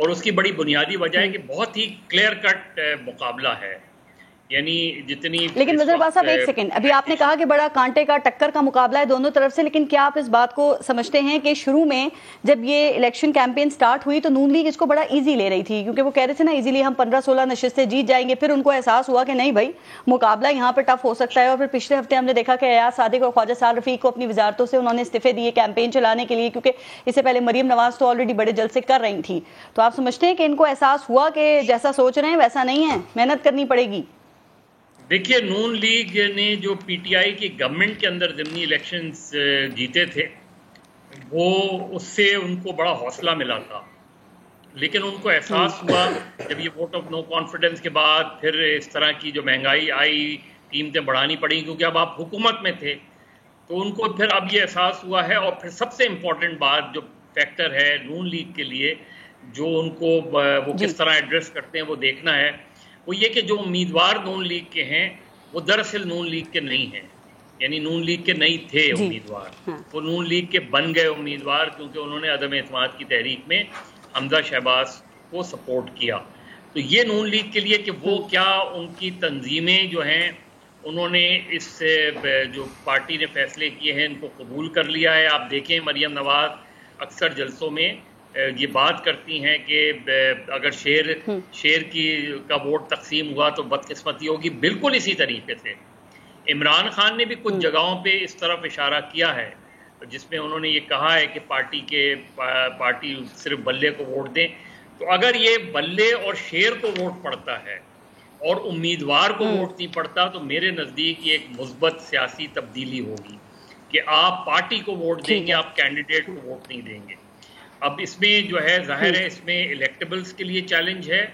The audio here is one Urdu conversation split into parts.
اور اس کی بڑی بنیادی وجہ ہے کہ بہت ہی کلیئر کٹ مقابلہ ہے، یعنی جتنی. لیکن وزیر عباس صاحب ایک سیکنڈ، ابھی آپ نے کہا کہ بڑا کانٹے کا ٹکر کا مقابلہ ہے دونوں طرف سے، لیکن کیا آپ اس بات کو سمجھتے ہیں کہ شروع میں جب یہ الیکشن کیمپین سٹارٹ ہوئی تو نون لیگ اس کو بڑا ایزی لے رہی تھی، کیونکہ وہ کہہ رہے تھے نا ایزیلی ہم 15-16 نشستیں جیت جائیں گے، پھر ان کو احساس ہوا کہ نہیں بھائی مقابلہ یہاں پہ ٹف ہو سکتا ہے، اور پھر پچھلے ہفتے ہم نے دیکھا کہ ایاز صادق اور خواجہ سعد رفیق کو اپنی وزارتوں سے انہوں نے استعفے دیے کیمپین چلانے کے لیے، کیونکہ اس سے پہلے مریم نواز تو آلریڈی بڑے جلسے کر رہی تھی. تو آپ سمجھتے ہیں کہ ان کو احساس ہوا کہ جیسا سوچ رہے ہیں ویسا نہیں ہے، محنت کرنی پڑے گی؟ دیکھیے، نون لیگ نے جو پی ٹی آئی کی گورنمنٹ کے اندر ضمنی الیکشنز جیتے تھے وہ اس سے ان کو بڑا حوصلہ ملا تھا، لیکن ان کو احساس ہوا جب یہ ووٹ آف نو کانفیڈنس کے بعد پھر اس طرح کی جو مہنگائی آئی، قیمتیں بڑھانی پڑیں کیونکہ اب آپ حکومت میں تھے، تو ان کو پھر اب یہ احساس ہوا ہے. اور پھر سب سے امپورٹنٹ بات جو فیکٹر ہے نون لیگ کے لیے، جو ان کو وہ کس طرح ایڈریس کرتے ہیں وہ دیکھنا ہے، وہ یہ کہ جو امیدوار نون لیگ کے ہیں وہ دراصل نون لیگ کے نہیں ہیں، یعنی نون لیگ کے نہیں تھے امیدوار، وہ نون لیگ کے بن گئے امیدوار کیونکہ انہوں نے عدم اعتماد کی تحریک میں حمزہ شہباز کو سپورٹ کیا. تو یہ نون لیگ کے لیے کہ وہ کیا ان کی تنظیمیں جو ہیں انہوں نے اس جو پارٹی نے فیصلے کیے ہیں ان کو قبول کر لیا ہے. آپ دیکھیں مریم نواز اکثر جلسوں میں یہ بات کرتی ہیں کہ اگر شیر کا ووٹ تقسیم ہوا تو بدقسمتی ہوگی. بالکل اسی طریقے سے عمران خان نے بھی کچھ جگہوں پہ اس طرف اشارہ کیا ہے جس میں انہوں نے یہ کہا ہے کہ پارٹی صرف بلے کو ووٹ دیں. تو اگر یہ بلے اور شیر کو ووٹ پڑتا ہے اور امیدوار کو ووٹ نہیں پڑتا تو میرے نزدیک یہ ایک مثبت سیاسی تبدیلی ہوگی کہ آپ پارٹی کو ووٹ دیں گے، آپ کینڈیڈیٹ کو ووٹ نہیں دیں گے. اب اس میں جو ہے ظاہر ہے اس میں الیکٹیبلز کے لیے چیلنج ہے،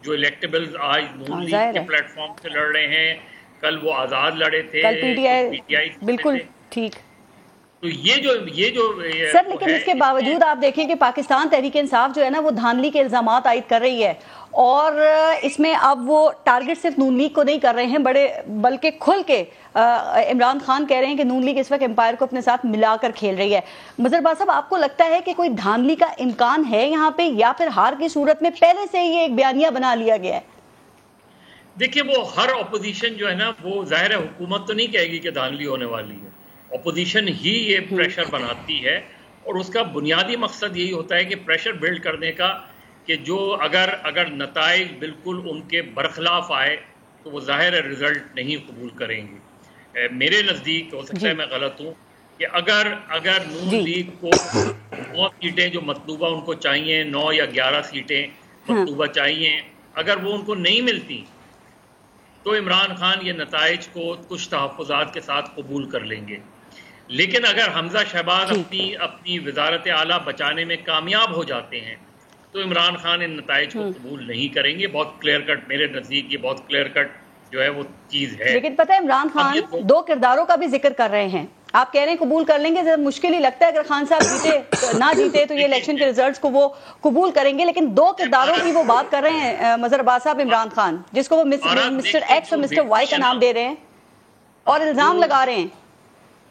جو الیکٹیبلز آج نون لیگ کے پلیٹ فارم سے لڑ رہے ہیں، کل وہ آزاد لڑے تھے، پی ٹی آئی بالکل ٹھیک. تو یہ جو سر لیکن اس کے باوجود آپ دیکھیں کہ پاکستان تحریک انصاف جو ہے نا وہ دھاندلی کے الزامات عائد کر رہی ہے، اور اس میں اب وہ ٹارگٹ صرف نون لیگ کو نہیں کر رہے ہیں بلکہ کھل کے عمران خان کہہ رہے ہیں کہ نون لیگ اس وقت امپائر کو اپنے ساتھ ملا کر کھیل رہی ہے. مظہر عباس صاحب آپ کو لگتا ہے کہ کوئی دھاندلی کا امکان ہے یہاں پہ، یا پھر ہار کی صورت میں پہلے سے یہ ایک بیانیہ بنا لیا گیا ہے؟ دیکھیے، وہ ہر اپوزیشن جو ہے نا وہ ظاہر ہے حکومت تو نہیں کہے گی کہ دھاندلی ہونے والی ہے، اپوزیشن ہی یہ پریشر بناتی ہے، اور اس کا بنیادی مقصد یہی ہوتا ہے کہ پریشر بلڈ کرنے کا کہ جو اگر نتائج بالکل ان کے برخلاف آئے تو وہ ظاہر رزلٹ نہیں قبول کریں گے. میرے نزدیک ہو سکتا ہے میں غلط ہوں کہ اگر نون لیگ کو 9 سیٹیں جو مطلوبہ ان کو چاہیے، 9 یا 11 سیٹیں مطلوبہ چاہیے، اگر وہ ان کو نہیں ملتی تو عمران خان یہ نتائج کو کچھ تحفظات کے ساتھ قبول کر لیں گے. لیکن اگر حمزہ شہباز اپنی وزارت اعلیٰ بچانے میں کامیاب ہو جاتے ہیں تو عمران خان ان نتائج کو قبول نہیں کریں گے. بہت کلیئر کٹ میرے نزدیک یہ بہت کلیئر کٹ جو ہے وہ چیز ہے. لیکن پتہ ہے عمران خان 2 کرداروں کا بھی ذکر کر رہے ہیں، آپ کہہ رہے ہیں قبول کر لیں گے، مشکل ہی لگتا ہے اگر خان صاحب نہ جیتے تو یہ الیکشن کے ریزلٹس کو وہ قبول کریں گے، لیکن 2 کرداروں کی وہ بات کر رہے ہیں مظہر عباس صاحب عمران خان، جس کو وہ مسٹر ایکس اور مسٹر وائی کا نام دے رہے ہیں اور الزام لگا رہے ہیں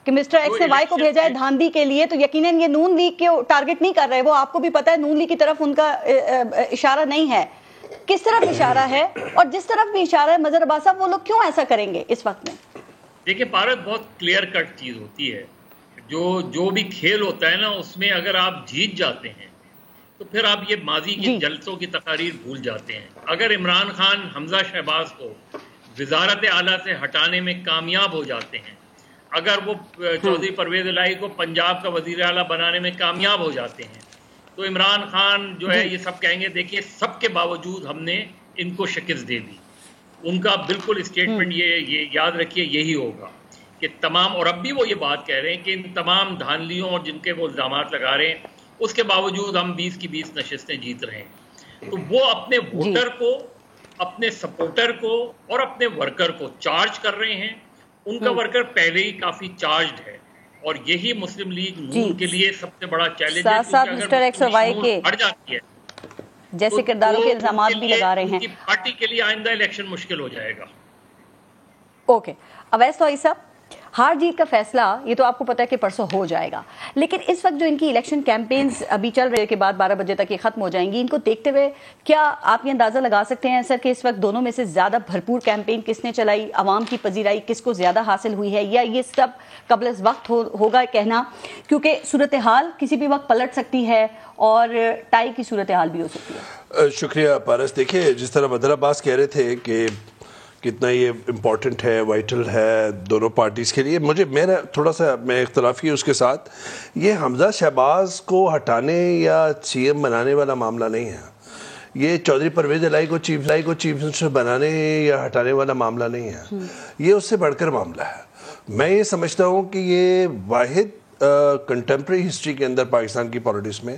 کہ مسٹر ایکس نے وائی کو بھیجا ہے دھاندلی کے لیے. تو یقیناً یہ نون لیگ کے ٹارگٹ نہیں کر رہے، وہ آپ کو بھی پتا ہے نون لیگ کی طرف ان کا اشارہ نہیں ہے. کس طرف اشارہ ہے؟ اور جس طرف بھی اشارہ ہے مظہر عباس صاحب وہ لوگ کیوں ایسا کریں گے اس وقت میں؟ دیکھیں بھارت بہت کلیئر کٹ چیز ہوتی ہے، جو بھی کھیل ہوتا ہے نا اس میں اگر آپ جیت جاتے ہیں تو پھر آپ یہ ماضی کے جلسوں کی تقاریر بھول جاتے ہیں. اگر عمران خان حمزہ شہباز کو وزارت اعلیٰ سے ہٹانے میں کامیاب ہو جاتے ہیں، اگر وہ چودھری پرویز الہی کو پنجاب کا وزیر اعلیٰ بنانے میں کامیاب ہو جاتے ہیں تو عمران خان جو ہے یہ سب کہیں گے دیکھیے سب کے باوجود ہم نے ان کو شکست دے دی. ان کا بالکل اسٹیٹمنٹ یہ یاد رکھیے یہی ہوگا کہ تمام، اور اب بھی وہ یہ بات کہہ رہے ہیں کہ ان تمام دھاندلیوں اور جن کے وہ الزامات لگا رہے ہیں اس کے باوجود ہم 20 کی 20 نشستیں جیت رہے ہیں. تو وہ اپنے ووٹر کو، اپنے سپورٹر کو اور اپنے ورکر کو چارج کر رہے ہیں. ان کا ورکر پہلے ہی کافی چارجڈ ہے اور یہی مسلم لیگ نون کے لیے سب سے بڑا چیلنج ہے. ساتھ مسٹر ایکس اور وائی کے ہٹ جاتی ہے جیسے کرداروں کے الزامات بھی لگا رہے ہیں، پارٹی کے لیے آئندہ الیکشن مشکل ہو جائے گا. اوکے اویس توئی صاحب، ہار جیت کا فیصلہ یہ تو آپ کو پتا ہے کہ پرسوں ہو جائے گا، لیکن اس وقت جو ان کی الیکشن کیمپینز ابھی چل رہے کے بعد 12 بجے تک یہ ختم ہو جائیں گی، ان کو دیکھتے ہوئے کیا آپ یہ اندازہ لگا سکتے ہیں سر کہ اس وقت دونوں میں سے زیادہ بھرپور کیمپین کس نے چلائی، عوام کی پذیرائی کس کو زیادہ حاصل ہوئی ہے، یا یہ سب قبل از وقت ہوگا کہنا، کیونکہ صورتحال کسی بھی وقت پلٹ سکتی ہے اور ٹائی کی صورتحال بھی ہو سکتی ہے؟ شکریہ پارس. دیکھیے جس طرح بدر عباس کہہ رہے تھے کہ کتنا یہ امپورٹنٹ ہے، وائٹل ہے دونوں پارٹیز کے لیے، میرا تھوڑا سا میں اختلافی اس کے ساتھ، یہ حمزہ شہباز کو ہٹانے یا سی ایم بنانے والا معاملہ نہیں ہے. یہ چودھری پرویز الہی کو چیف منسٹر بنانے یا ہٹانے والا معاملہ نہیں ہے. یہ اس سے بڑھ کر معاملہ ہے. میں یہ سمجھتا ہوں کہ یہ واحد کنٹمپریری ہسٹری کے اندر پاکستان کی پالیٹکس میں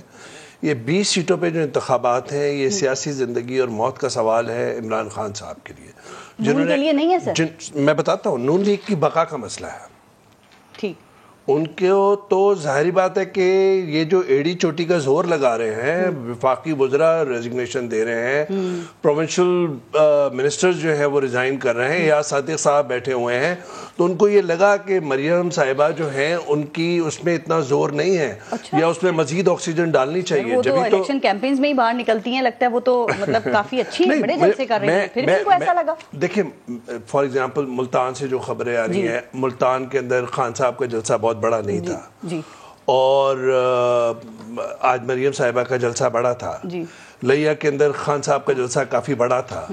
یہ 20 سیٹوں پہ جو انتخابات ہیں یہ سیاسی زندگی اور موت کا سوال ہے عمران خان صاحب کے لیے. نون کے لیے نہیں ہے سر؟ میں بتاتا ہوں، نون لیگ کی بقا کا مسئلہ ہے. ٹھیک، ان کو تو ظاہری بات ہے کہ یہ جو ایڑی چوٹی کا زور لگا رہے ہیں، وفاقی وزراء ریزگنیشن دے رہے ہیں، پروونشل منسٹر جو ہیں وہ ریزائن کر رہے ہیں، یا صادق صاحب بیٹھے ہوئے ہیں، تو ان کو یہ لگا کہ مریم صاحبہ جو ہیں ان کی اس میں اتنا زور نہیں ہے، یا اس میں مزید آکسیجن ڈالنی چاہیے. وہ تو الیکشن کیمپینز میں ہی باہر نکلتی ہیں، لگتا ہے وہ تو مطلب کافی اچھی ہیں، بڑے جلسے کر رہے ہیں، پھر بھی ان کو ایسا لگا. دیکھیں فار ایگزامپل ملتان سے جو خبریں آ رہی ہیں، ملتان کے اندر خان صاحب کا جلسہ بہت بڑا نہیں تھا، اور آج مریم صاحبہ کا جلسہ بڑا تھا. لیا کے اندر خان صاحب کا جلسہ کافی بڑا تھا.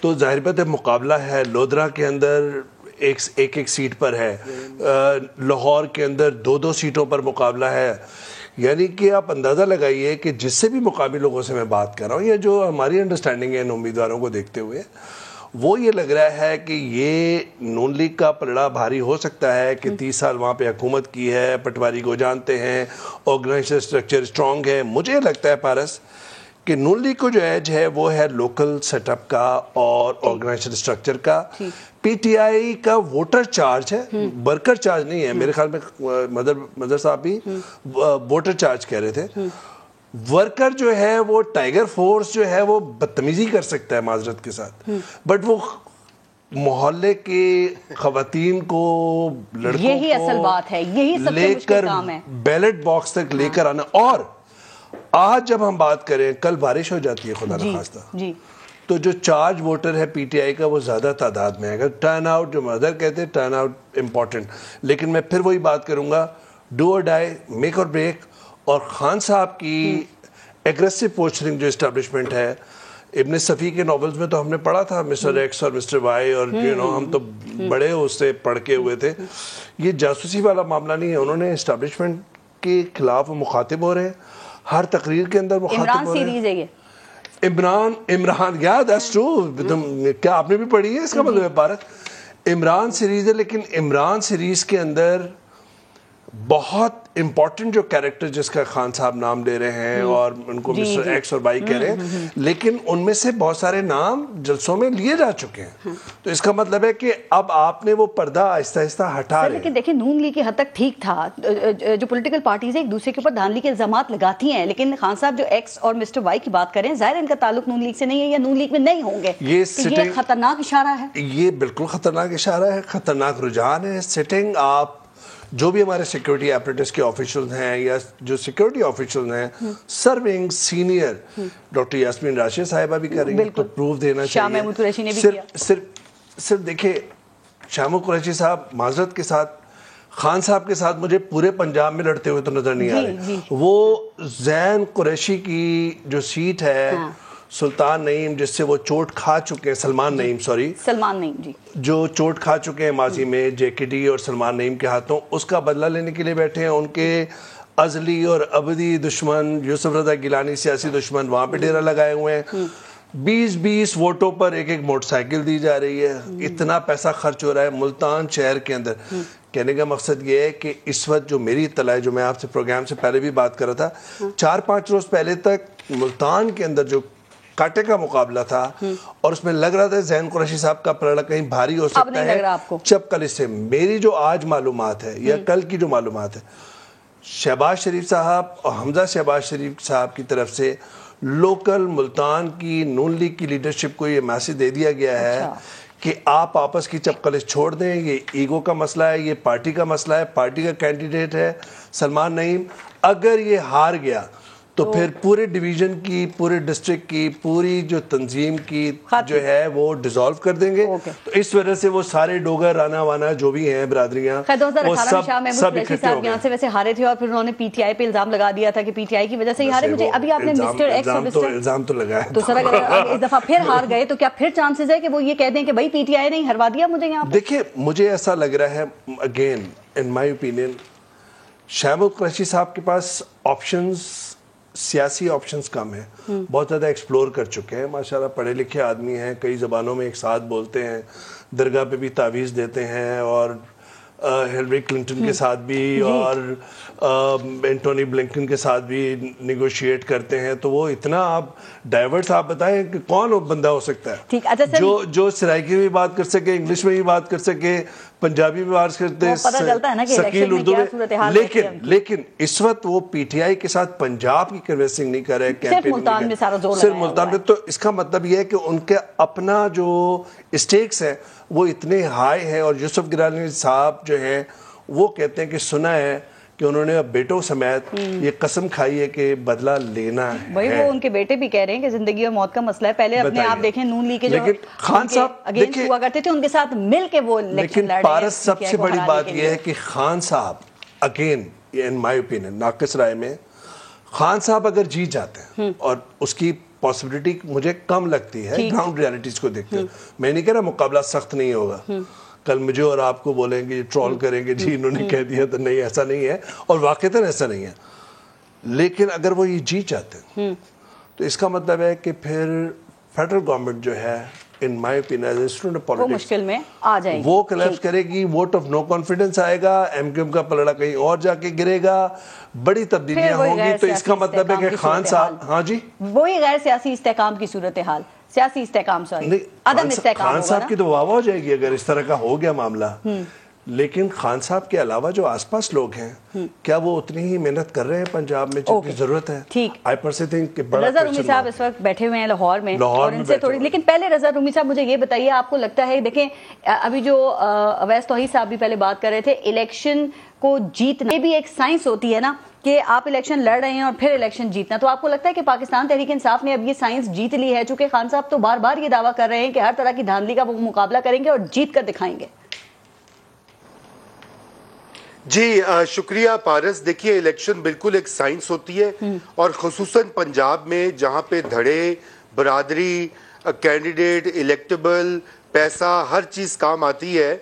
تو ظاہر بات ہے مقابلہ ہے. لودھرا کے اندر ایک سیٹ پر ہے، لاہور کے اندر 2 سیٹوں پر مقابلہ ہے. یعنی کہ آپ اندازہ لگائیے کہ جس سے بھی مقامی لوگوں سے میں بات کر رہا ہوں، یا جو ہماری انڈرسٹینڈنگ ہے ان امیدواروں کو دیکھتے ہوئے، وہ یہ لگ رہا ہے کہ یہ نون لیگ کا پلڑا بھاری ہو سکتا ہے کہ 30 سال وہاں پہ حکومت کی ہے، پٹواری کو جانتے ہیں، آرگنائزیشن اسٹرکچر اسٹرانگ ہے. مجھے لگتا ہے پارس کہ نون لیگ کو جو ایج ہے وہ ہے لوکل سیٹ اپ کا اور آرگنائزیشن اسٹرکچر کا. پی ٹی آئی کا ووٹر چارج ہے، ورکر چارج نہیں ہے. میرے خیال میں مدر صاحب بھی ووٹر چارج کہہ رہے تھے. ورکر جو ہے وہ ٹائیگر فورس جو ہے وہ بدتمیزی کر سکتا ہے معذرت کے ساتھ، بٹ وہ محلے کے خواتین کو، لڑکوں یہی اصل بات ہے، یہی سب سے مشکل کام ہے، بیلٹ باکس تک لے کر آنا. اور آج جب ہم بات کریں، کل بارش ہو جاتی ہے خدا نخواستہ، تو جو چارج ووٹر ہے پی ٹی آئی کا وہ زیادہ تعداد میں ہے. اگر ٹرن آؤٹ، جو مدر کہتے ہیں ٹرن آؤٹ امپورٹنٹ، لیکن میں پھر وہی بات کروں گا، ڈو اور ڈائی، میک اور بریک. اور خان صاحب کی ایگریسو پوسچرنگ جو اسٹیبلشمنٹ ہے، ابن صفی کے ناولز میں تو ہم نے پڑھا تھا مسٹر ایکس اور مسٹر وائی، اور ہم تو بڑے اس سے پڑھ کے ہوئے تھے. یہ جاسوسی والا معاملہ نہیں ہے. انہوں نے اسٹیبلشمنٹ کے خلاف مخاطب ہو رہے ہیں، ہر تقریر کے اندر مخاطب ہو رہے ہیں. عمران یا دیٹس ٹرو. کیا آپ نے بھی پڑھی ہے؟ اس کا مطلب ہے بھارت عمران سیریز ہے، لیکن عمران سیریز کے اندر بہت امپورٹنٹ جو کیریکٹر جس کا خان صاحب نام لے رہے ہیں اور ان کو مسٹر ایکس اور وائی کہہ رہے ہیں، لیکن ان میں سے بہت سارے نام جلسوں میں لیے جا چکے ہیں. تو اس کا مطلب ہے کہ اب آپ نے وہ پردہ آہستہ آہستہ ہٹا رہے ہیں. لیکن دیکھیں نون لیگ کی حد تک ٹھیک تھا. جو پولیٹیکل پارٹیز ایک دوسرے کے اوپر دھاندلی کے الزامات لگاتی ہیں، لیکن خان صاحب جو ایکس اور مسٹر وائی کی بات کریں، ظاہر ان کا تعلق نون لیگ سے نہیں ہے یا نون لیگ میں نہیں ہوں گے. یہ خطرناک اشارہ ہے. یہ بالکل خطرناک اشارہ ہے، خطرناک رجحان ہے. سٹنگ آپ جو بھی ہمارے سیکورٹی ایپریٹس کے آفیشلز ہیں یا جو سیکورٹی آفیشلز ہیں، serving senior, doctor Yasmin Rashid صاحبہ بھی کر رہی ہیں، تو پروف دینا چاہیے. شاہ محمود قریشی نے بھی کیا. صرف دیکھیں شاہ محمود قریشی صاحب معذرت کے ساتھ خان صاحب کے ساتھ مجھے پورے پنجاب میں لڑتے ہوئے تو نظر نہیں آ رہے. وہ زین قریشی کی جو سیٹ ہے سلطان نعیم، جس سے وہ چوٹ کھا چکے ہیں، سلمان نعیم جی، جو چوٹ کھا چکے ہیں ماضی میں جے کے ڈی اور سلمان نعیم کے ہاتھوں، اس کا بدلہ لینے کے لیے بیٹھے ہیں. ان کے ازلی اور ابدی دشمن یوسف رضا گیلانی، سیاسی دشمن، وہاں پہ ڈیرا لگائے ہوئے ہیں. 20 ووٹوں پر ایک موٹر سائیکل دی جا رہی ہے. اتنا پیسہ خرچ ہو رہا ہے ملتان شہر کے اندر. کہنے کا مقصد یہ ہے کہ اس وقت جو میری اطلاع ہے، جو میں آپ سے پروگرام سے پہلے بھی بات کر رہا تھا، 4-5 روز پہلے تک ملتان کے اندر جو کاٹے کا مقابلہ تھا اور اس میں لگ رہا تھا زین قریشی صاحب کا پلڑا کہیں بھاری ہو سکتا ہے. جب کل اس سے میری جو آج معلومات ہے یا کل کی جو معلومات ہے، شہباز شریف صاحب اور حمزہ شہباز شریف صاحب کی طرف سے لوکل ملتان کی نون لیگ کی لیڈرشپ کو یہ میسج دے دیا گیا ہے کہ آپ آپس کی چپقلش چھوڑ دیں. یہ ایگو کا مسئلہ ہے, یہ پارٹی کا مسئلہ ہے, پارٹی کا کینڈیڈیٹ ہے سلمان نعیم. اگر یہ ہار گیا تو پھر پورے ڈویژن کی, پورے ڈسٹرکٹ کی, پوری جو تنظیم کی جو ہے وہ ڈیزالو کر دیں گے. تو اس وجہ سے وہ سارے ڈوگر رانا وانا جو بھی ہیں برادریاں, وہ سب اکٹھے ہو گئے. سے ویسے ہارے تھے اور پھر انہوں نے پی ٹی آئی پہ الزام لگا دیا تھا کہ پی ٹی آئی کی وجہ سے ہی ہارے. مجھے ابھی آپ نے مسٹر ایکس الزام تو لگایا, تو سر اگر اس دفعہ پھر ہار گئے تو کیا پھر چانسز ہے کہ وہ یہ کہہ دیں کہ بھائی پی ٹی آئی نے ہروا دیا مجھے یہاں؟ دیکھیے مجھے ایسا لگ رہا ہے, again in my opinion, Shahbaz Qureshi صاحب کے پاس آپشنز, سیاسی آپشنز کم ہیں. بہت زیادہ ایکسپلور کر چکے ہیں, ماشاءاللہ پڑھے لکھے آدمی ہیں, کئی زبانوں میں ایک ساتھ بولتے ہیں, درگاہ پہ بھی تعویذ دیتے ہیں, اور ہلری کلنٹن کے ساتھ بھی اور اینٹونی بلنکن کے ساتھ بھی نیگوشیٹ کرتے ہیں. تو وہ اتنا, آپ ڈائیورس آپ بتائیں کہ کون بندہ ہو سکتا ہے جو سرائکی میں بھی بات کر سکے, انگلش میں بھی بات کر سکے, پنجابی میں بات کرتے, سکیل اردو میں. لیکن اس وقت وہ پی ٹی آئی کے ساتھ پنجاب کی کنوینسنگ نہیں کر رہے, صرف ملتان میں. تو اس کا مطلب یہ ہے کہ ان کے اپنا جو اسٹیکس ہیں وہ اتنے ہائی ہیں. اور یوسف گیلانی صاحب جو ہیں وہ کہتے ہیں کہ سنا ہے کہ انہوں نے اب بیٹوں سمیت یہ قسم کھائی ہے کہ بدلہ لینا ہے. وہی وہ ان کے بیٹے بھی کہہ رہے ہیں کہ زندگی اور موت کا مسئلہ ہے. پہلے اپنے آپ دیکھیں نون لیگ کے جو خان صاحب اگینسٹ ہوا کرتے تھے ان کے ساتھ مل کے وہ الیکشن لڑ رہے ہیں. پارس سب سے بڑی بات یہ ہے کہ خان صاحب, اگین ان مائی اوپینین, ناقص رائے میں, خان صاحب اگر جیت جاتے ہیں, اور اس کی پاسبلٹی مجھے کم لگتی ہے گراؤنڈ ریالٹیز کو دیکھتے ہیں. میں نہیں کہہ رہا مقابلہ سخت نہیں ہوگا, کل مجھے اور آپ کو بولیں گے, ٹرول کریں گے, جی انہوں نے کہہ دیا, تو نہیں ایسا نہیں ہے, اور واقعتاً ایسا نہیں ہے. لیکن اگر وہ یہ جیت جاتے ہیں تو اس کا مطلب ہے کہ پھر فیڈرل گورنمنٹ جو ہے ان مائی اوپینین وہ مشکل میں آ جائے گی, وہ کلیپس کرے گی, ووٹ آف نو کانفیڈنس آئے گا, ایم کیو ایم کا پلڑا کہیں اور جا کے گرے گا, بڑی تبدیلیاں ہوں گی. تو اس کا مطلب ہے کہ خان صاحب, ہاں جی, وہی غیر سیاسی استحکام کی صورتحال, سیاسی استحکام عدم استحکام. خان صاحب کی تو واہ واہ ہو جائے گی اگر اس طرح کا ہو گیا معاملہ. لیکن خان صاحب کے علاوہ جو آس پاس لوگ ہیں, کیا وہ اتنی ہی محنت کر رہے ہیں پنجاب میں جتنی ضرورت ہے؟ ٹھیک. رضا رومی صاحب اس وقت بیٹھے ہوئے ہیں لاہور میں, اور ان سے تھوڑی, لیکن پہلے رضا رومی صاحب مجھے یہ بتائیے, آپ کو لگتا ہے, دیکھیں ابھی جو اویس توحید صاحب بھی پہلے بات کر رہے تھے, الیکشن کو جیتنا بھی ایک سائنس ہوتی ہے نا, کہ آپ الیکشن لڑ رہے ہیں اور پھر الیکشن جیتنا. تو آپ کو لگتا ہے کہ پاکستان تحریک انصاف نے اب یہ سائنس جیت لی ہے, چونکہ خان صاحب تو بار بار یہ دعویٰ کر رہے ہیں کہ ہر طرح کی دھاندلی کا وہ مقابلہ کریں گے اور جیت کر دکھائیں گے؟ جی شکریہ پارس. دیکھیے الیکشن بالکل ایک سائنس ہوتی ہے, اور خصوصاً پنجاب میں جہاں پہ دھڑے, برادری, کینڈیڈیٹ, الیکٹیبل, پیسہ, ہر چیز کام آتی ہے,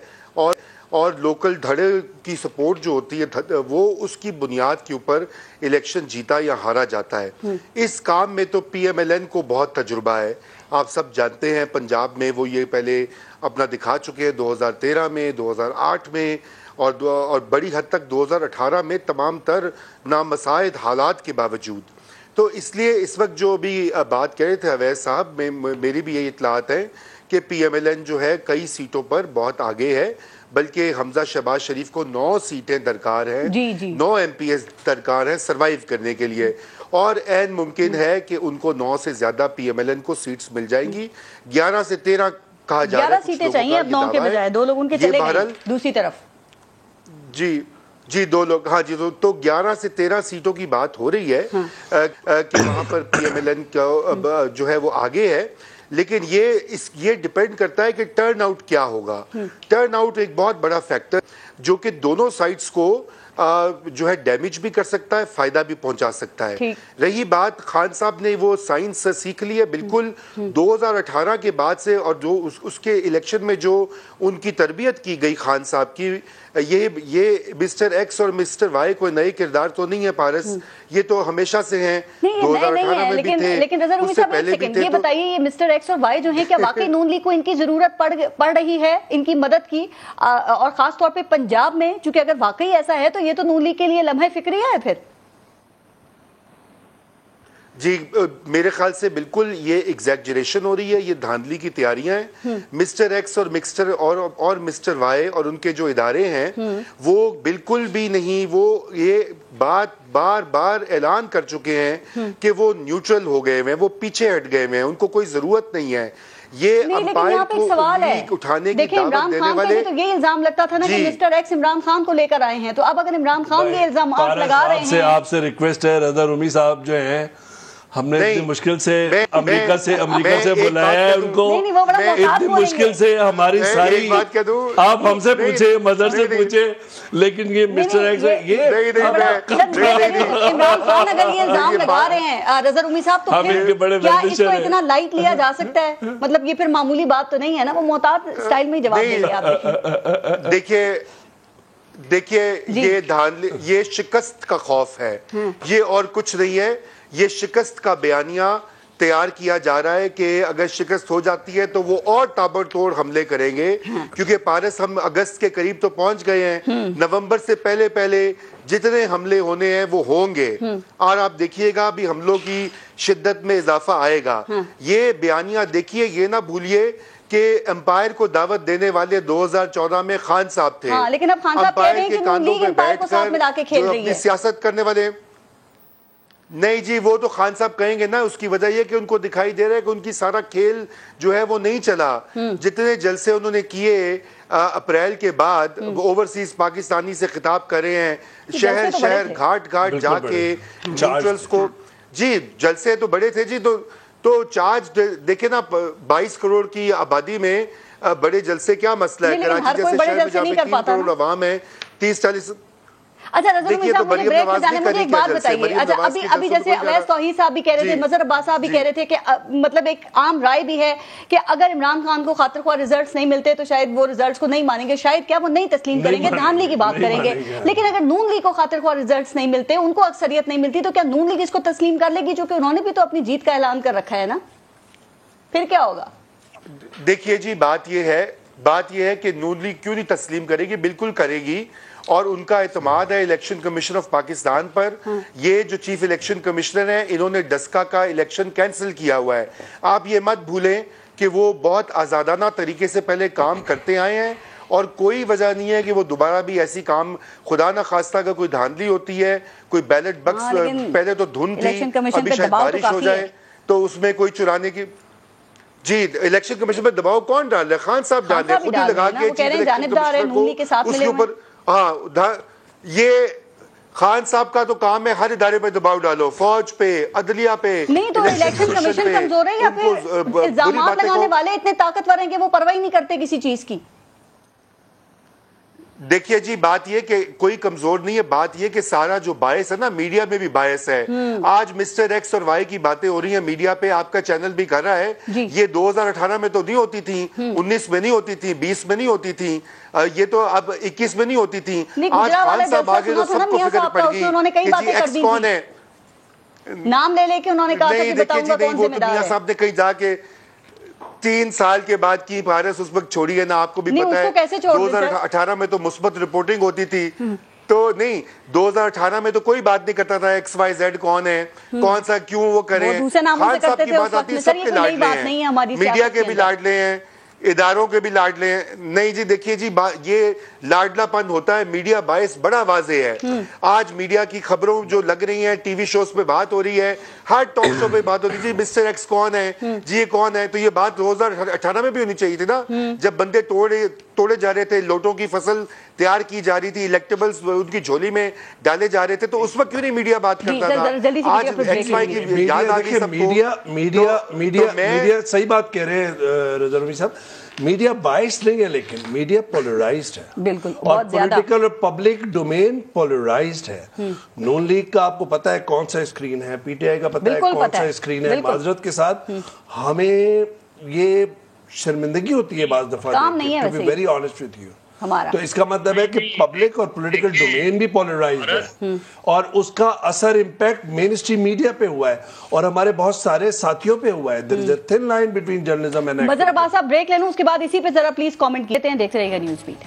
اور لوکل دھڑے کی سپورٹ جو ہوتی ہے وہ اس کی بنیاد کے اوپر الیکشن جیتا یا ہارا جاتا ہے. اس کام میں تو پی ایم ایل این کو بہت تجربہ ہے. آپ سب جانتے ہیں پنجاب میں وہ یہ پہلے اپنا دکھا چکے ہیں 2013 میں, 2008 میں, اور بڑی حد تک 2018 میں, تمام تر نامساعد حالات کے باوجود. تو اس لیے اس وقت جو بھی بات کہہ رہے تھے اویس صاحب, میری بھی یہی اطلاعات ہیں کہ پی ایم ایل این جو ہے کئی سیٹوں پر بہت آگے ہے, بلکہ حمزہ شہباز شریف کو 9 سیٹیں درکار ہیں, 9 ایم پی ایس درکار ہیں سروائیو کرنے کے لیے, اور عین ممکن ہے کہ ان کو 9 سے زیادہ پی ایم ایل این کو سیٹس مل جائیں گی. 11 سے 13 کہا جا رہا ہے, 11 سیٹیں چاہیے اب 9 کے بجائے, 2 لوگ ان کے چلے گئے دوسری طرف. جی 2 لوگ, ہاں جی, تو 11 سے 13 سیٹوں کی بات ہو رہی ہے کہ وہاں پر پی ایم ایل این جو ہے وہ آگے ہے. لیکن یہ ڈیپینڈ کرتا ہے کہ ٹرن آؤٹ کیا ہوگا. ٹرن آؤٹ ایک بہت بڑا فیکٹر جو کہ دونوں سائٹس کو جو ہے ڈیمیج بھی کر سکتا ہے, فائدہ بھی پہنچا سکتا ہے. رہی بات, خان صاحب نے وہ سائنس سیکھ لی ہے بالکل 2018 کے بعد سے, اور جو اس کے الیکشن میں جو ان کی تربیت کی گئی خان صاحب کی, یہ مسٹر ایکس اور مسٹر وائی کوئی نئے کردار تو نہیں ہے پارس, یہ تو ہمیشہ سے ہیں, 2018 میں بھی تھے, لیکن رضا رومی صاحب ایک سیکنڈ یہ بتائیے, یہ مسٹر ایکس اور وائی جو ہیں کیا واقعی نون لیگ کو ان کی ضرورت پڑ رہی ہے, ان کی مدد کی, اور خاص طور پہ پنجاب میں, چونکہ اگر واقعی ایسا ہے تو یہ تو نون لیگ کے لیے لمحہ فکریہ ہے پھر؟ جی میرے خیال سے بالکل یہ ایگزیجریشن ہو رہی ہے, یہ دھاندلی کی تیاریاں ہیں. مسٹر ایکس اور مسٹر وائی اور ان کے جو ادارے ہیں وہ بالکل بھی نہیں, وہ یہ بات بار بار اعلان کر چکے ہیں کہ وہ نیوٹرل ہو گئے ہیں, وہ پیچھے ہٹ گئے ہیں, ان کو کوئی ضرورت نہیں ہے. یہ امپائر کو سوال ہے اٹھانے کی دعوت دینے والے. تو یہ الزام لگتا تھا نا کہ مسٹر ایکس عمران خان کو لے کر آئے ہیں, تو اب اگر عمران خان یہ الزامات لگا رہے ہیں. آپ سے ریکویسٹ ہے رضا رومی صاحب جو ہیں, ہم نے اتنی مشکل سے امریکہ سے بلایا ہے ان کو, اتنی مشکل سے ہماری ساری, آپ ہم سے پوچھے, مظہر سے پوچھے, لیکن یہ مسٹر ایکس عمران خان اگر یہ الزام لگا رہے ہیں رضا رومی صاحب, تو پھر کیا اس کو اتنا لائٹ لیا جا سکتا ہے؟ مطلب یہ پھر معمولی بات تو نہیں ہے نا, وہ محتاط سٹائل میں جواب دیں گے. آپ دیکھیے یہ شکست کا خوف ہے, یہ اور کچھ نہیں ہے. یہ شکست کا بیانیہ تیار کیا جا رہا ہے کہ اگر شکست ہو جاتی ہے تو وہ اور تابڑ توڑ حملے کریں گے, کیونکہ پارس ہم اگست کے قریب تو پہنچ گئے ہیں, نومبر سے پہلے جتنے حملے ہونے ہیں وہ ہوں گے, اور آپ دیکھیے گا بھی حملوں کی شدت میں اضافہ آئے گا. یہ بیانیہ دیکھیے, یہ نہ بھولیے کہ امپائر کو دعوت دینے والے 2014 میں خان صاحب تھے, لیکن اب خان صاحب کہہ رہے ہیں کہ نون لیگ امپائر کو ساتھ ملا کے کھیل رہی ہے. سیاست کرنے والے نہیں جی, وہ تو خان صاحب کہیں گے نا, اس کی وجہ یہ کہ ان کو دکھائی دے رہا ہے کہ ان کی سارا کھیل جو ہے وہ نہیں چلا. جتنے جلسے انہوں نے کیے اپریل کے بعد, اوورسیز پاکستانی سے خطاب کر رہے ہیں, شہر گھاٹ جا کے نیوٹرلز کو, جی جلسے تو بڑے تھے جی. تو چارج دیکھیں نا, 22 کروڑ کی آبادی میں بڑے جلسے کیا مسئلہ ہے؟ کراچی جیسے شہر میں جہاں پہ 3 کروڑ عوام ہے, 30-40. اچھا رضا رومی صاحب, مجھے بریک پہ جانے مجھے ایک بات بتائیے. اچھا ابھی جیسے اویس توحید صاحب بھی کہہ رہے تھے, مظہر عباس صاحب بھی کہہ رہے تھے کہ مطلب ایک عام رائے بھی ہے کہ اگر عمران خان کو خاطر خواہ ریزلٹس نہیں ملتے تو شاید وہ ریزلٹس کو نہیں مانیں گے, شاید کیا وہ نہیں تسلیم کریں گے, دھاندلی کی بات کریں گے. لیکن اگر نون لیگ کو خاطر خواہ ریزلٹس نہیں ملتے, ان کو اکثریت نہیں ملتی, تو کیا نون لیگ اس کو تسلیم کر لے گی, جو کہ انہوں نے بھی تو اپنی جیت کا اعلان کر رکھا ہے نا؟ پھر کیا ہوگا؟ دیکھیے جی, بات یہ ہے کہ نون لیگ کیوں نہیں تسلیم کرے گی, بالکل کرے گی, اور ان کا اعتماد ہے الیکشن کمیشن آف پاکستان پر. یہ جو چیف الیکشن کمشنر ہیں, انہوں نے ڈسکا کا الیکشن کینسل کیا ہوا ہے. آپ یہ مت بھولیں کہ وہ بہت آزادانہ طریقے سے پہلے کام کرتے آئے ہیں, اور کوئی وجہ نہیں ہے کہ وہ دوبارہ بھی ایسی کام, خدا نہ خواستہ کا کوئی دھاندلی ہوتی ہے, کوئی بیلٹ بکس, پہلے تو دھند تھی, ابھی شاید بارش ہو جائے تو اس میں کوئی چرانے کی. جی الیکشن کمیشن پر دباؤ کون ڈال رہے ہیں؟ خان صاحب ڈال رہے ہیں, خود ہی لگا کے چیف الیکشن کمیشنر کو اس کے اوپر. ہاں, یہ خان صاحب کا تو کام ہے ہر ادارے پہ دباؤ ڈالو, فوج پہ, عدلیہ پہ. نہیں تو الیکشن کمیشن کمزور ہے یا پھر الزامات لگانے والے اتنے طاقتور ہیں کہ وہ پرواہ ہی نہیں کرتے کسی چیز کی؟ دیکھیے جی, بات یہ کہ کوئی کمزور نہیں ہے, بات یہ کہ سارا جو باعث ہے نا, میڈیا میں بھی باعث ہے. آج مسٹر ایکس اور وائی کی باتیں ہو رہی ہیں میڈیا پہ, آپ کا چینل بھی کر رہا ہے. یہ 2018 میں تو نہیں ہوتی تھی, 19 میں نہیں ہوتی تھی, 20 میں نہیں ہوتی تھی, یہ تو اب 21 میں نہیں ہوتی تھی. آج خان صاحب آگے تو سب کو فکر پڑ گئی کہ جی ایکس کون ہے, نام لے لے کے انہوں نے کہا کہ بتاؤں گا کون ذمہ دار ہے. صاحب نے کہیں جا کے 3 سال کے بعد کی پارس اس وقت چھوڑی ہے نا, آپ کو بھی پتا ہے 2018 میں تو مثبت رپورٹنگ ہوتی تھی, تو نہیں 2018 میں تو کوئی بات نہیں کرتا تھا ایکس وائی زیڈ کون ہے, کون سا کیوں وہ کریں. خان صاحب کی بات آتی ہے, سب کے لاڈلے ہیں, میڈیا کے بھی لاڈلے ہیں, اداروں کے بھی لاڈلے ہیں. نہیں جی دیکھیے جی, یہ لاڈلا پن ہوتا ہے, میڈیا باعث بڑا واضح ہے. آج میڈیا کی خبروں جو لگ رہی ہیں, ٹی وی شوز پہ بات ہو رہی ہے, ہر ٹاک شو پہ بات ہو رہی ہے, جی مسٹر ایکس کون ہے, جی یہ کون ہے. تو یہ بات 2018 میں بھی ہونی چاہیے تھی نا, جب بندے توڑے جا رہے تھے, لوٹوں کی فصل تیار کی جا رہی تھی, الیکٹیبلز ان کی جھولی میں ڈالے جا رہے تھے, تو اس وقت کیوں نہیں میڈیا بات کرتا تھا. آج ایکس وائی کی یاد آ گئی سب کو. میڈیا صحیح بات کہہ رہے ہیں رضا رومی صاحب, میڈیا باعث نہیں ہے, لیکن میڈیا پولرائزڈ ہے, بالکل, اور پولیٹیکل اور پبلک ڈومین پولرائزڈ ہے. نون لیگ کا آپ کو پتا ہے کون سا اسکرین ہے, پی ٹی آئی کا پتا ہے کون سا اسکرین ہے. معذرت کے ساتھ ہمیں یہ شرمندگی ہوتی ہے بعض دفعہ, to be very honest with you. تو اس کا مطلب ہے کہ پبلک اور پولیٹیکل ڈومین بھی پولرائزڈ ہے, اور اس کا اثر امپیکٹ مین اسٹریم میڈیا پہ ہوا ہے, اور ہمارے بہت سارے ساتھیوں پہ ہوا ہے. there is a thin line between journalism and activism. مظہر عباس صاحب بریک لے لوں, اس کے بعد اسی پہ ذرا پلیز کامنٹ لیتے ہیں. دیکھتے رہیے گا نیوز بیٹ.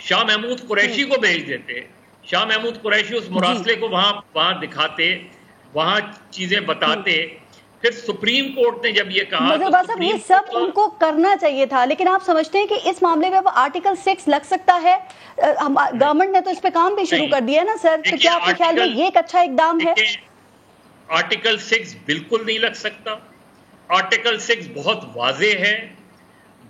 شاہ محمود قریشی کو بھیج دیتے, شاہ محمود قریشی اس مراسلے کو وہاں دکھاتے, وہاں چیزیں بتاتے. پھر سپریم کورٹ نے جب یہ کہا, صاحب یہ سب ان کو کرنا چاہیے تھا, لیکن آپ سمجھتے ہیں کہ اس معاملے میں اب آرٹیکل 6 لگ سکتا ہے؟ گورنمنٹ نے تو اس پہ کام بھی شروع کر دیا ہے نا سر, تو کیا آپ کے خیال میں یہ ایک اچھا اقدام ہے؟ آرٹیکل 6 بالکل نہیں لگ سکتا. آرٹیکل 6 بہت واضح ہے,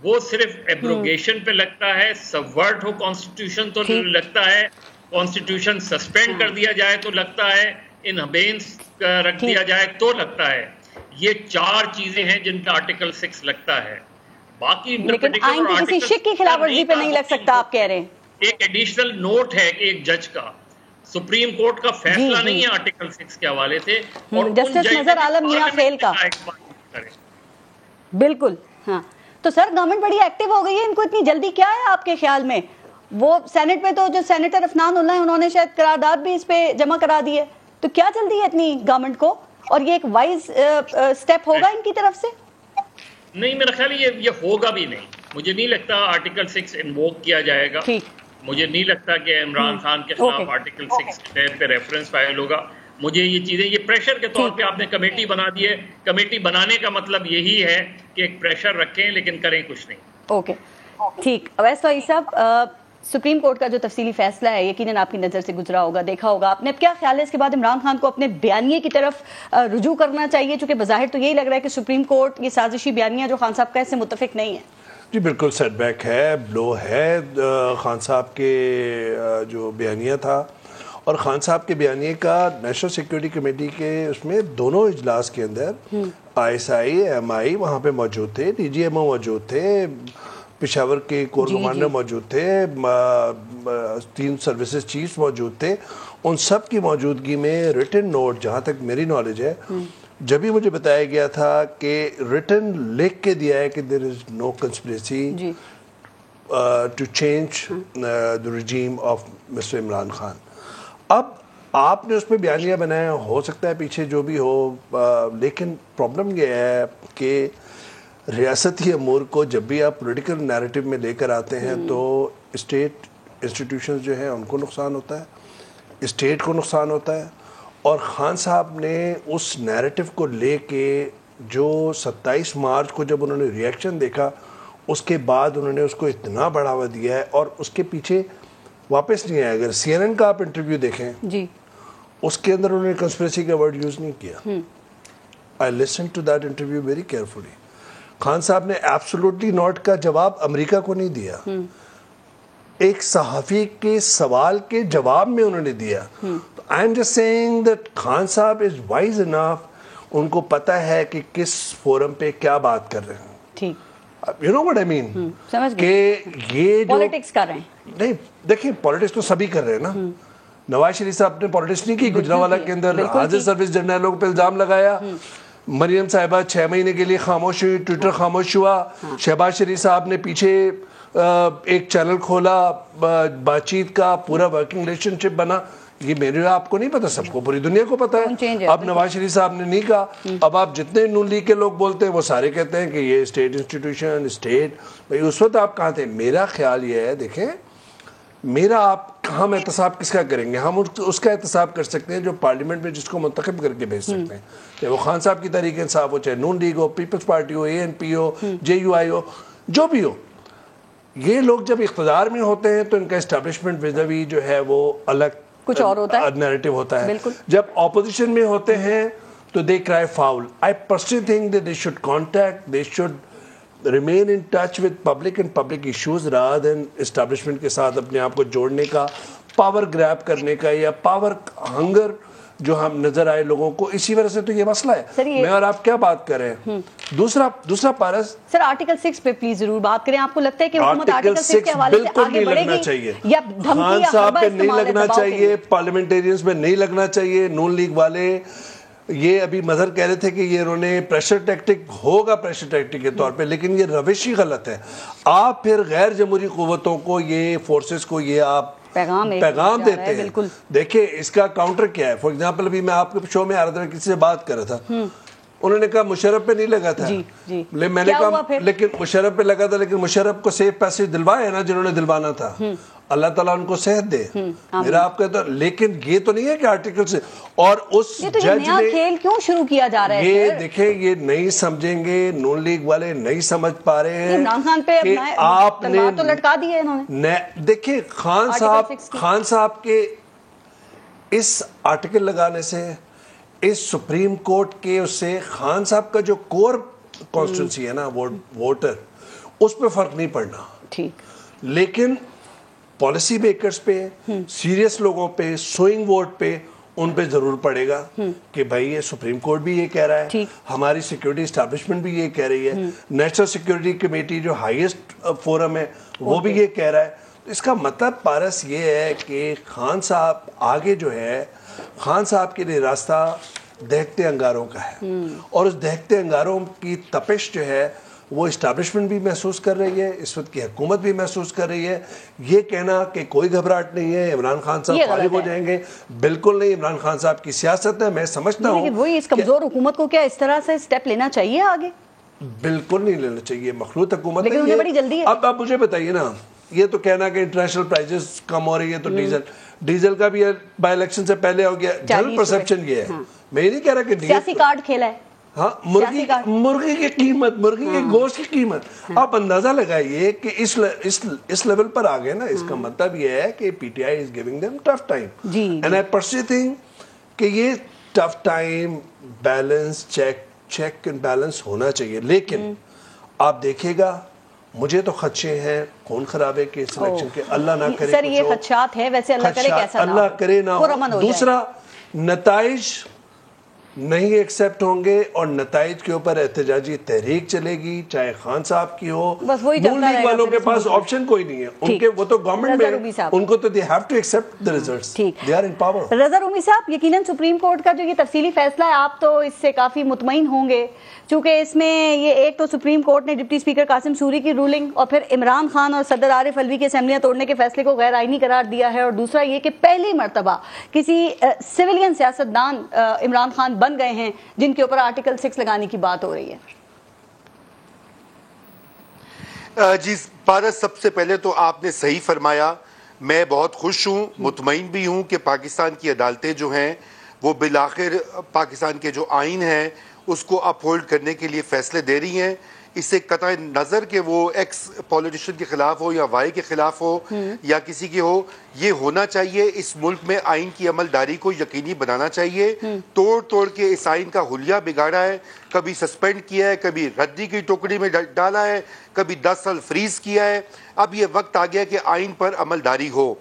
وہ صرف ایبروگیشن پہ لگتا ہے. سبورٹ ہو کانسٹیٹیوشن تو لگتا ہے, کانسٹیٹیوشن سسپینڈ کر دیا جائے تو لگتا ہے, ان ابینس رکھ دیا جائے تو لگتا ہے. یہ 4 چیزیں ہیں جن کا آرٹیکل 6 لگتا ہے. باقی لیکن آئین کی کسی شک کی خلاف ورزی پہ نہیں لگ سکتا آپ کہہ رہے ہیں. ایک ایڈیشنل نوٹ ہے کہ ایک جج کا, سپریم کورٹ کا فیصلہ نہیں ہے آرٹیکل 6 کے حوالے سے, اور جسٹس نظر عالم میاں خیل کا. بالکل ہاں. تو سر گورنمنٹ بڑی ایکٹیو ہو گئی ہے, ان کو اتنی جلدی کیا ہے آپ کے خیال میں؟ وہ سینٹ میں تو جو سینیٹر عفنان اللہ ہیں, انہوں نے شاید قرارداد بھی اس پہ جمع کرا دی ہے, تو کیا جلدی ہے اتنی گورنمنٹ کو؟ اور یہ ایک وائز سٹیپ ہوگا ان کی طرف سے؟ نہیں, میرا خیال یہ ہوگا بھی نہیں. مجھے نہیں لگتا آرٹیکل 6 انووک کیا جائے گا. مجھے نہیں لگتا کہ عمران خان کے خلاف آرٹیکل 6 پہ ریفرنس فائل ہوگا. مجھے یہ چیزیں, یہ پریشر کے طور پہ آپ نے کمیٹی بنا دی ہے, کمیٹی بنانے کا مطلب یہی ہے کہ ایک پریشر رکھیں لیکن کریں کچھ نہیں. اوکے ٹھیک. اویس فائز صاحب, سپریم کورٹ کا جو تفصیلی فیصلہ ہے یقیناً آپ کی نظر سے گزرا ہوگا, دیکھا ہوگا آپ نے. اب کیا خیال ہے اس کے بعد عمران خان کو اپنے بیانیے کی طرف رجوع کرنا چاہیے, چونکہ بظاہر تو یہی لگ رہا ہے کہ سپریم کورٹ یہ سازشی بیانیہ جو خان صاحب کا اس سے متفق نہیں ہے؟ جی بالکل سیٹ بیک ہے, بلو ہے خان صاحب کے جو بیانیہ تھا. اور خان صاحب کے بیانیے کا نیشنل سیکیورٹی کمیٹی کے اس میں دونوں اجلاس کے اندر ISI MI وہاں پہ موجود تھے, DGMO موجود تھے, پشاور کے کور کمانڈر موجود تھے, 3 سروسز چیف موجود تھے. ان سب کی موجودگی میں ریٹن نوٹ, جہاں تک میری نالج ہے, جب ہی مجھے بتایا گیا تھا کہ ریٹن لکھ کے دیا ہے کہ there is no conspiracy to change the regime of Mr. Imran Khan. اب آپ نے اس پہ بیانیہ بنایا, ہو سکتا ہے پیچھے جو بھی ہو, لیکن پرابلم یہ ہے کہ ریاستی امور کو جب بھی آپ پولیٹیکل نیریٹو میں لے کر آتے ہیں تو اسٹیٹ انسٹیٹیوشنز جو ہیں ان کو نقصان ہوتا ہے, اسٹیٹ کو نقصان ہوتا ہے. اور خان صاحب نے اس نیریٹو کو لے کے جو 27 مارچ کو جب انہوں نے ریئیکشن دیکھا, اس کے بعد انہوں نے اس کو اتنا بڑھاوا دیا ہے اور اس کے پیچھے واپس نہیں آیا. اگر CNN کا آپ انٹرویو دیکھیں جی, اس کے اندر انہوں نے کنسپریسی کا ورڈ یوز نہیں کیا. I listened to that interview very carefully. Khan صاحب نے ایبسولوٹلی ناٹ کا جواب امریکہ کو نہیں دیا, ایک صحافی کے سوال کے جواب میں انہوں نے دیا. I am just saying that Khan صاحب is wise enough, ان کو پتہ ہے کہ کس فورم پہ کیا بات کر رہے ہیں. ٹھیک, you know what I mean, کہ یہ جو پالیٹکس کر رہے ہیں. نہیں دیکھیں, پالیٹکس تو سبھی کر رہے ہیں نا. نواز شریف صاحب نے پالیٹکس نہیں کی, گجرانوالہ کے اندر حاضر سروس جرنیلوں پہ الزام لگایا. مریم صاحبہ 6 مہینے کے لیے خاموش ہوئی, ٹویٹر خاموش ہوا. شہباز شریف صاحب نے پیچھے ایک چینل کھولا, بات چیت کا پورا ورکنگ ریلیشن شپ بنا. یہ میرے آپ کو نہیں پتا, سب کو پوری دنیا کو پتا ہے. اب نواز شریف صاحب نے نہیں کہا. اب آپ جتنے نون لیگ کے لوگ بولتے ہیں وہ سارے کہتے ہیں کہ یہ اسٹیٹ انسٹیٹیوشن, اسٹیٹ. بھائی اس وقت آپ کہاں تھے؟ میرا خیال یہ ہے, دیکھیں میرا آپ ہم احتساب کس کا کریں گے؟ ہم اس کا احتساب کر سکتے ہیں جو پارلیمنٹ میں جس کو منتخب کر کے بھیج سکتے ہیں, چاہے وہ خان صاحب کی تحریک انصاف ہو, چاہے نون لیگ ہو, پیپلز پارٹی ہو, ANP ہو, JUI ہو, جو بھی ہو. یہ لوگ جب اقتدار میں ہوتے ہیں تو ان کا اسٹیبلشمنٹ ویزاوی جو ہے وہ الگ کچھ اور ہوتا ہے, نیریٹو ہوتا ہے. جب اپوزیشن میں ہوتے ہیں تو they cry foul. I personally think that they should contact, they should remain in touch with public and public issues rather than establishment کے ساتھ اپنے آپ کو جوڑنے کا, پاور گریب کرنے کا, یا پاور ہنگر جو ہم نظر آئے لوگوں کو. اسی وجہ سے تو یہ مسئلہ ہے. میں اور آپ کیا بات کر رہے ہیں؟ دوسرا پارس سر آرٹیکل 6 پہ پلیز ضرور بات کریں. آپ کو لگتا ہے کہ حکومت آرٹیکل 6 کے حوالے سے آگے بڑھے گی یا خان صاحب پہ نہیں لگنا چاہیے, پارلیمنٹیرینز پہ نہیں لگنا چاہیے. نون لیگ والے یہ ابھی مظہر کہہ رہے تھے کہ یہ انہوں نے پریشر ٹیکٹک ہوگا, پریشر ٹیکٹک کے طور پہ, لیکن یہ روش ہی غلط ہے. آپ پھر غیر جمہوری قوتوں کو, یہ فورسز کو یہ آپ پیغام دیتے ہیں. دیکھیں اس کا کاؤنٹر کیا ہے. فار ایگزامپل ابھی میں آپ کے شو میں آ رہا تھا, کسی سے بات کر رہا تھا, انہوں نے کہا مشرف پہ نہیں لگا تھا. میں نے کہا لیکن مشرف پہ لگا تھا, لیکن مشرف کو سیف پیسے دلوائے نا جنہوں نے دلوانا تھا. اللہ تعالیٰ ان کو صحت دے. میرا آپ کا تو, لیکن یہ تو نہیں ہے کہ آرٹیکل سے, اور اس جج نے کھیل کیوں شروع کیا جا رہا ہے. یہ دیکھیں, یہ نہیں سمجھیں گے, نون لیگ والے نہیں سمجھ پا رہے ہیں. عمران خان پہ آپ نے تو لٹکا دی ہے انہوں نے. دیکھیں خان صاحب کے اس آرٹیکل لگانے سے, اس سپریم کورٹ کے اس سے خان صاحب کا جو کور کانسٹیٹوئنسی ہے نا ووٹر, اس پہ فرق نہیں پڑنا. ٹھیک, لیکن پالیسی میکرز پہ, سیریس لوگوں پہ, سوئنگ ووٹ پہ, ان پہ ضرور پڑے گا کہ بھائی یہ سپریم کورٹ بھی یہ کہہ رہا ہے, ہماری سیکیورٹی اسٹیبلشمنٹ بھی یہ کہہ رہی ہے, نیشنل سیکیورٹی کمیٹی جو ہائیسٹ فورم ہے وہ بھی یہ کہہ رہا ہے. اس کا مطلب پارس یہ ہے کہ خان صاحب آگے جو ہے, خان صاحب کے لیے راستہ دہتے انگاروں کا ہے, اور اس دہتے انگاروں کی تپش جو ہے وہ اسٹیبلشمنٹ بھی محسوس کر رہی ہے, اس وقت کی حکومت بھی محسوس کر رہی ہے. یہ کہنا کہ کوئی گھبراہٹ نہیں ہے, عمران خان صاحب فارغ ہو جائیں گے, بالکل نہیں. عمران خان صاحب کی سیاست ہے, میں سمجھتا ہوں وہی اس کمزور حکومت کو کیا اس طرح سے سٹیپ لینا چاہیے آگے؟ بالکل نہیں لینا چاہیے. مخلوط حکومت لیکن انہیں بڑی جلدی ہے. اب آپ مجھے بتائیے نا, یہ تو کہنا کہ انٹرنیشنل پرائزز کم ہو رہی ہے تو ڈیزل کا بھی بائی الیکشن سے پہلے ہو گیا. جنرل پرسپشن یہ ہے, میں یہ نہیں کہہ رہا کہ سیاسی کارڈ کھیلا ہے. ہاں, مرغی کی قیمت, مرغی کے گوشت کی قیمت, آپ اندازہ لگائیے کہ اس لیول پر آ گئے نا. اس کا مطلب یہ ہے کہ P T I is giving them tough time, and I personally think کہ یہ tough time balance check and balance ہونا چاہیے. لیکن آپ دیکھیے گا, مجھے تو خدشے ہیں خون خرابے کے سلیکشن کے. اللہ نہ کرے سر, یہ خدشات ہے ویسے, اللہ کرے کیسا نہ ہو, اللہ کرے نہ ہو. دوسرا, نتائج نہیں ایکسپٹ ہوں گے, اور نتائج کے اوپر احتجاجی تحریک چلے گی, چاہے خان صاحب کی ہو. نون لیگ والوں کے پاس آپشن کوئی نہیں ہے, ان کے وہ تو گورنمنٹ میں, ان کو تو they have to accept the results, they are in power. رضا رومی صاحب, یقیناً سپریم کورٹ کا جو یہ تفصیلی فیصلہ ہے, آپ تو اس سے کافی مطمئن ہوں گے, چونکہ اس میں یہ ایک تو سپریم کورٹ نے ڈپٹی اسپیکر قاسم سوری کی رولنگ, اور پھر عمران خان اور صدر عارف الوی کے اسمبلیاں توڑنے کے فیصلے کو غیر آئینی قرار دیا ہے, اور دوسرا یہ کہ پہلی مرتبہ کسی سویلین سیاستدان عمران خان بن گئے ہیں جن کے اوپر آرٹیکل 6 لگانے کی بات ہو رہی ہے. جی پارس, سب سے پہلے تو آپ نے صحیح فرمایا. میں بہت خوش ہوں, مطمئن بھی ہوں کہ پاکستان کی عدالتیں جو ہیں وہ بالآخر پاکستان کے جو آئین ہیں اس کو اپ ہولڈ کرنے کے لیے فیصلے دے رہی ہیں. اس سے قطع نظر کہ وہ ایکس پولیٹیشین کے خلاف ہو یا وائی کے خلاف ہو یا کسی کے ہو, یہ ہونا چاہیے. اس ملک میں آئین کی عمل داری کو یقینی بنانا چاہیے. توڑ کے اس آئین کا حلیہ بگاڑا ہے, کبھی سسپینڈ کیا ہے, کبھی ردی کی ٹوکری میں ڈالا ہے, کبھی 10 سال فریز کیا ہے. اب یہ وقت آ گیا کہ آئین پر عمل داری ہو.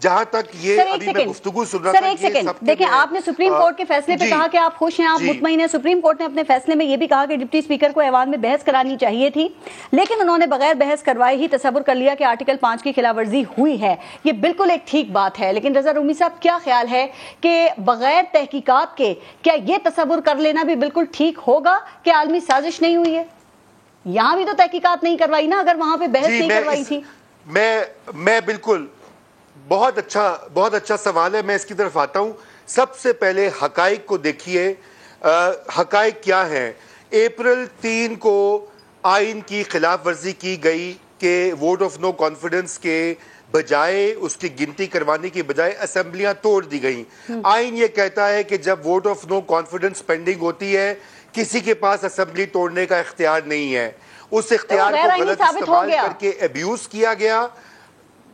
جہاں تک یہ ابھی میں گفتگو سن رہا تھا, ایک سیکنڈ دیکھیں, آپ نے سپریم کورٹ کے فیصلے پہ کہا کہ آپ خوش ہیں, آپ مطمئن ہیں. سپریم کورٹ نے اپنے فیصلے میں یہ بھی کہا کہ ڈپٹی اسپیکر کو ایوان میں بحث کرانی چاہیے تھی, لیکن انہوں نے بغیر بحث کروائے ہی تصور کر لیا کہ آرٹیکل 5 کی خلاف ورزی ہوئی ہے. یہ بالکل ایک ٹھیک بات ہے, لیکن رضا رومی صاحب کیا خیال ہے کہ بغیر تحقیقات کے کیا یہ تصور کر لینا بھی بالکل ٹھیک ہوگا کہ عالمی سازش نہیں ہوئی ہے؟ یہاں بھی تو تحقیقات نہیں کروائی نا, اگر وہاں پہ بحث نہیں کروائی تھی. میں بالکل, بہت اچھا سوال ہے, میں اس کی طرف آتا ہوں. سب سے پہلے حقائق کو دیکھیے. حقائق کیا ہیں؟ اپریل 3 کو آئین کی خلاف ورزی کی گئی کہ ووٹ آف نو کانفیڈنس کے بجائے, اس کی گنتی کروانے کی بجائے اسمبلیاں توڑ دی گئیں. آئین یہ کہتا ہے کہ جب vote of no confidence pending ہوتی ہے, کسی کے پاس اسمبلی توڑنے کا اختیار نہیں ہے. اس اختیار کو غلط استعمال کر کے ابیوز کیا گیا.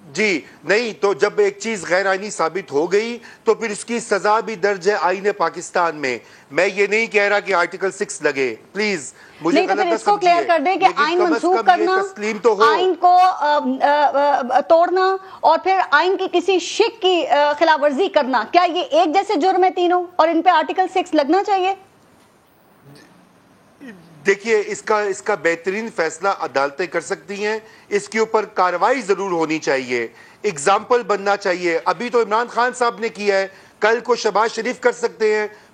جی نہیں, تو جب ایک چیز غیر آئینی ثابت ہو گئی تو پھر اس کی سزا بھی درج ہے آئین پاکستان میں. میں یہ نہیں کہہ رہا کہ آرٹیکل 6 لگے, پلیز مجھے غلط نہ سمجھیے, کلیئر کر دیں کہ آئین منسوخ کرنا, آئین کو توڑنا اور پھر آئین کی کسی شک کی خلاف ورزی کرنا, کیا یہ ایک جیسے جرم ہے تینوں, اور ان پہ آرٹیکل 6 لگنا چاہیے؟ دیکھیے, اس کا بہترین فیصلہ عدالتیں کر سکتی ہیں. اس کے اوپر کارروائی ضرور ہونی چاہیے, اگزامپل بننا چاہیے. ابھی تو عمران خان صاحب نے کیا ہے, کل کو شہباز شریف کر سکتے ہیں,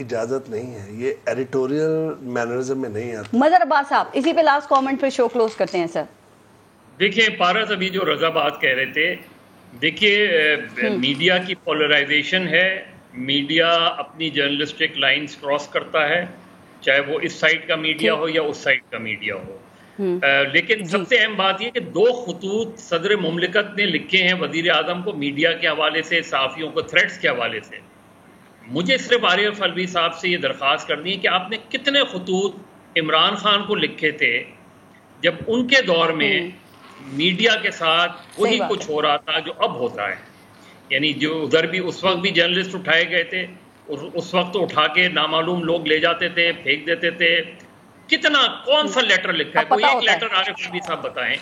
اجازت نہیں ہے، یہ ایڈیٹوریل مینرزم میں نہیں آتا۔ مظہر عباس صاحب اسی پہ لاسٹ کامنٹ پہ شو کلوز کرتے ہیں سر۔ دیکھیں پارس، ابھی جو رضا بات کہہ رہے تھے، دیکھیے میڈیا کی پولرائزیشن ہے، میڈیا اپنی جرنلسٹک لائنز کراس کرتا ہے، چاہے وہ اس سائڈ کا میڈیا ہو یا اس سائڈ کا میڈیا ہو، لیکن سب سے اہم بات یہ کہ 2 خطوط صدر مملکت نے لکھے ہیں وزیر اعظم کو میڈیا کے حوالے سے، صحافیوں کو تھریٹس کے حوالے سے۔ مجھے صرف عارف الوی صاحب سے یہ درخواست کرنی ہے کہ آپ نے کتنے خطوط عمران خان کو لکھے تھے جب ان کے دور میں میڈیا کے ساتھ وہی کچھ ہو رہا تھا جو اب ہوتا ہے، یعنی جو ادھر بھی اس وقت بھی جرنلسٹ اٹھائے گئے تھے، اس وقت تو اٹھا کے نامعلوم لوگ لے جاتے تھے، پھینک دیتے تھے۔ کتنا کون سا لیٹر لکھا ہے؟ کوئی ایک لیٹر عارف الوی صاحب بتائیں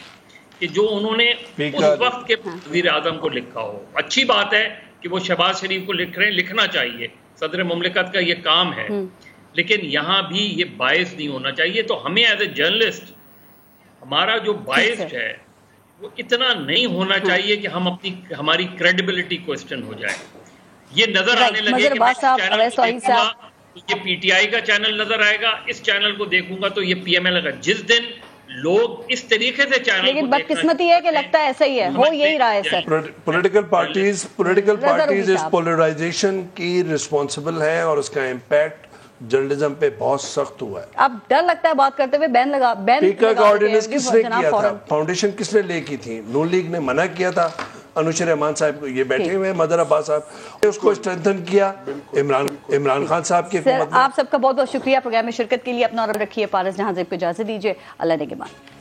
کہ جو انہوں نے اس وقت کے وزیر اعظم کو لکھا ہو۔ اچھی بات ہے کہ وہ شہباز شریف کو لکھ رہے ہیں، لکھنا چاہیے، صدر مملکت کا یہ کام ہے، لیکن یہاں بھی یہ باعث نہیں ہونا چاہیے۔ تو ہمیں ایز اے جرنلسٹ ہمارا جو باعث ہے وہ اتنا نہیں ہونا چاہیے کہ ہم ہماری کریڈیبلٹی کوسچن ہو جائے۔ یہ نظر آنے لگے کہ میں اس چینل کو دیکھوں گا تو یہ پی ٹی آئی کا چینل نظر آئے گا، اس چینل کو دیکھوں گا تو یہ پی ایم ایل کا۔ جس دن لوگ اس طریقے سے چینل کو لیکن بدقسمتی ہے کہ لگتا ہے ایسا ہی ہے، ہو یہی رہا ہے سر۔ پولیٹیکل پارٹیز اس پولرائزیشن کی رسپانسبل ہے اور اس کا امپیکٹ جرنلزم پہ بہت سخت ہوا ہے۔ اب ڈر لگتا ہے بات کرتے ہوئے بین لگا، اسپیکر کا آرڈیننس کس نے کیا تھا؟ فاؤنڈیشن کس نے لے کی تھی؟ نون لیگ نے منع کیا تھا انوش رحمان صاحب کو، یہ بیٹھے ہوئے مظہر عباس صاحب، اس کو اسٹرینتھن کیا عمران خان صاحب کی حکومت میں۔ آپ سب کا بہت بہت شکریہ پروگرام میں شرکت کے لیے، اپنا اور رکھیے۔ پارس جہاں زیب کو اجازت دیجیے، اللہ نگہبان۔